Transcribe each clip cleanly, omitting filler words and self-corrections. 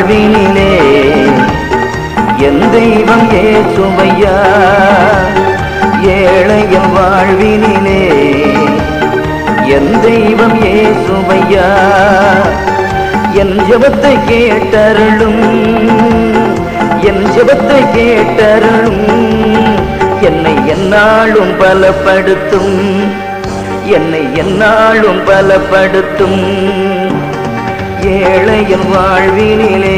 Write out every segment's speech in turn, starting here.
வாழ்வினிலே என் தெய்வம் இயேசுவையா. ஏழையின் வாழ்வினிலே என் தெய்வம் இயேசுவையா. என் ஜெபத்தை கேட்டருளும், என் ஜெபத்தை கேட்டருளும். என்னை எந்நாளும் பலப்படுத்தும், என்னை எந்நாளும் பலப்படுத்தும். ஏழையின் வாழ்வினிலே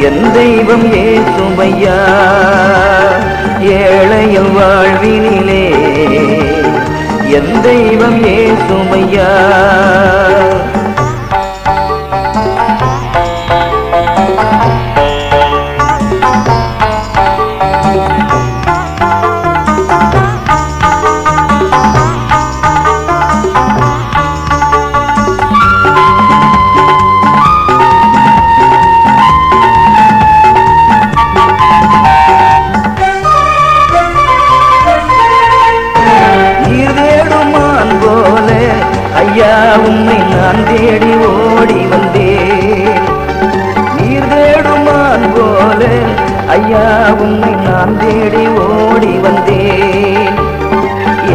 என் தெய்வம் இயேசுவையா. ஏழையின் வாழ்வினிலே என் தெய்வம் இயேசுவையா. ஐயா உம்மை நான் தேடி ஓடி வந்தேன். நீர் தேடுமான் போல ஐயா உம்மை நான் தேடி ஓடி வந்தேன்.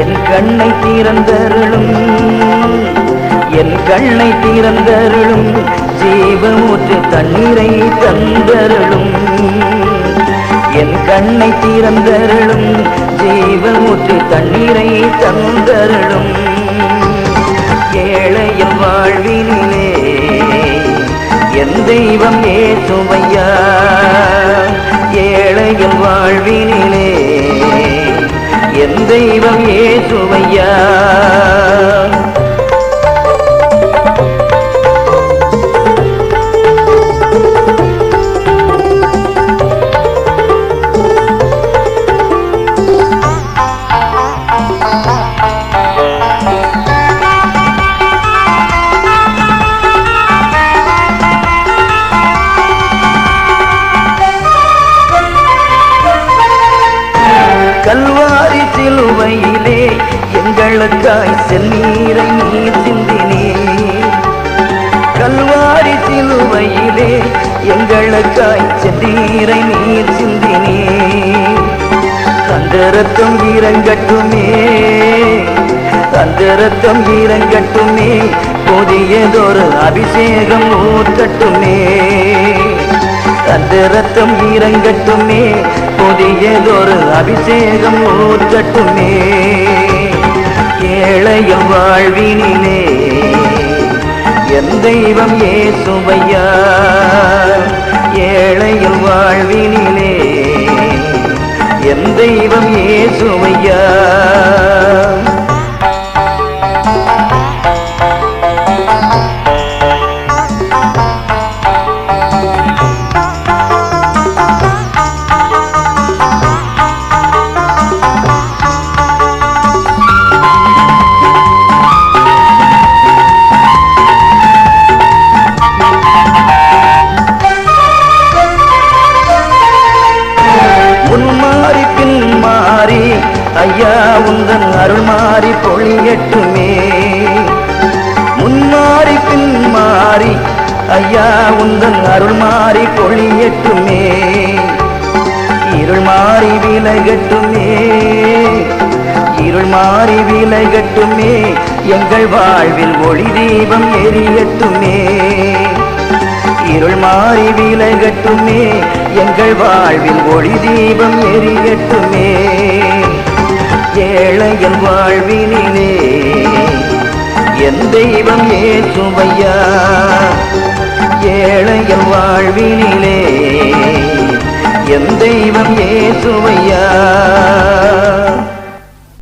என் கண்ணை திறந்தருளும், என் கண்ணை திறந்தருளும். ஜீவமூற்று தண்ணீரை தந்தருளும். என் கண்ணை திறந்தருளும், ஜீவமூற்று தண்ணீரை தந்தருளும். ஏழையின் வாழ்வினிலே என் தெய்வம் இயேசுவையா. ஏழையின் வாழ்வினிலே என் தெய்வம் இயேசுவையா. கல்வாரி சிலுவையிலே எங்களுக்காய் செந்நீரை நீர் சிந்தினே. கல்வாரி சிலுவையிலே எங்களுக்காய் செந்நீரை நீர் சிந்தினே. அந்த இரத்தம் இறங்கட்டுமே, அந்த இரத்தம் இறங்கட்டுமே. புதியதொரு அபிஷேகம் ஊற்றட்டுமே. அந்த இரத்தம் இறங்கட்டுமே, புதியதொரு அபிஷேகம் ஊற்றட்டுமே. ஏழையின் வாழ்வினிலே என் தெய்வம் இயேசுவையா. ஏழையின் வாழ்வினிலே என் தெய்வம் இயேசுவையா. ஐயா உந்தன் அருள் மாறி பொழியட்டுமே. முன்மாறி பின் மாறி ஐயா உந்தன் அருள் மாறி பொழியட்டுமே. இருள் மாறி விலகட்டுமே, இருள் மாறி விலகட்டுமே. எங்கள் வாழ்வில் ஒளி தீபம் எரியட்டுமே. இருள் மாறி விலகட்டுமே, எங்கள் வாழ்வில் ஒளி தீபம் எரியட்டுமே. ஏழையின் வாழ்வினிலே என் தெய்வம் இயேசுவையா. ஏழையின் வாழ்வினிலே என் தெய்வம் இயேசுவையா.